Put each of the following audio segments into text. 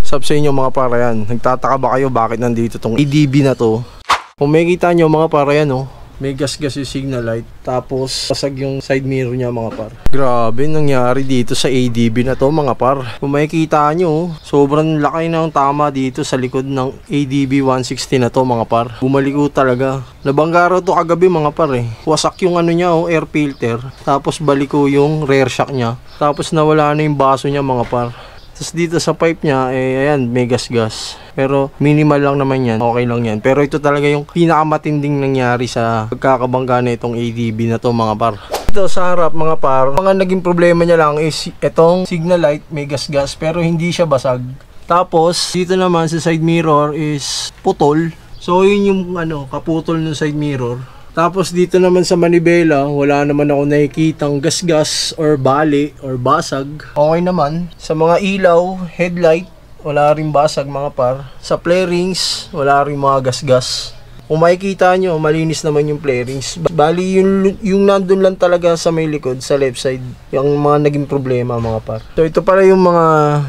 Sab sa inyo mga para yan. Nagtataka ba kayo bakit nandito tong ADB na to? Kung makikita nyo mga para yan, oh, may gas-gas yung signal light. Tapos basag yung side mirror niya mga par. Grabe nangyari dito sa ADB na to mga par. Kung makikita nyo, sobrang laki ng tama dito sa likod ng ADB 160 na to mga par. Bumaliko talaga. Nabangga raw to kagabi mga par eh. Wasak yung ano niya, oh, air filter. Tapos baliko yung rear shock niya. Tapos nawala na yung baso niya mga par. Tapos dito sa pipe niya, eh, ayan, may gas-gas. Pero minimal lang naman yan, okay lang yan. Pero ito talaga yung pinakamatinding nangyari sa pagkakabangga na itong ADB na to mga par. Dito sa harap mga par, mga naging problema niya lang is itong signal light, may gas-gas pero hindi siya basag. Tapos dito naman sa side mirror is putol. So yun yung ano, kaputol ng side mirror. Tapos dito naman sa manibela, wala naman ako nakikitang gas-gas or bali or basag. Okay naman. Sa mga ilaw, headlight, wala ring basag mga par. Sa flarings, wala ring mga gas-gas. Kung makikita nyo, malinis naman yung flarings. Bali, yung nandun lang talaga sa may likod, sa left side, yung mga naging problema mga par. So ito pala yung mga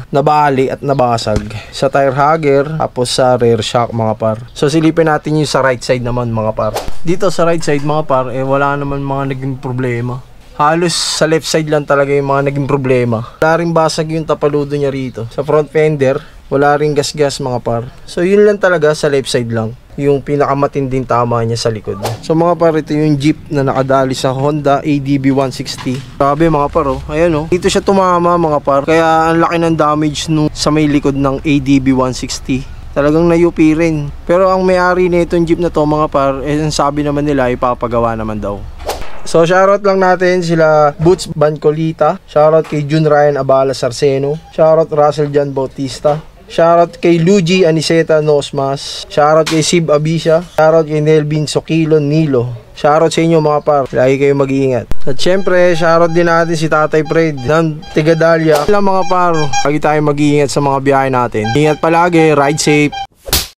nabali at nabasag. Sa tire hugger, tapos sa rear shock mga par. So silipin natin yung sa right side naman mga par. Dito sa right side mga par, eh wala naman mga naging problema. Halos sa left side lang talaga yung mga naging problema. Wala rin basag yung tapaludo niya rito. Sa front fender, wala rin gas-gas mga par. So yun lang talaga sa left side lang yung pinakamatinding tama niya sa likod. So mga par, ito yung jeep na nakadali sa Honda ADB 160. Grabe mga par, oh. Ayan, oh. Dito siya tumama mga par. Kaya ang laki ng damage nung sa may likod ng ADB 160. Talagang nayupi rin. Pero ang may-ari na itong jeep na to mga par, eh sabi naman nila ipapagawa naman daw. So shoutout lang natin sila Boots Bancolita, shoutout kay Jun Ryan Abala Sarceno, shoutout Russell John Bautista, shoutout kay Luigi Aniseta Nosmas, shoutout kay Sib Abisha, shoutout kay Nelvin Sokilon Nilo. Shoutout sa inyo mga par, lagi kayong mag-iingat. At syempre, shoutout din natin si Tatay Fred ng Tigadalya. Lang mga par, lagi tayong mag-iingat sa mga biyahe natin. Ingat palagi, ride safe.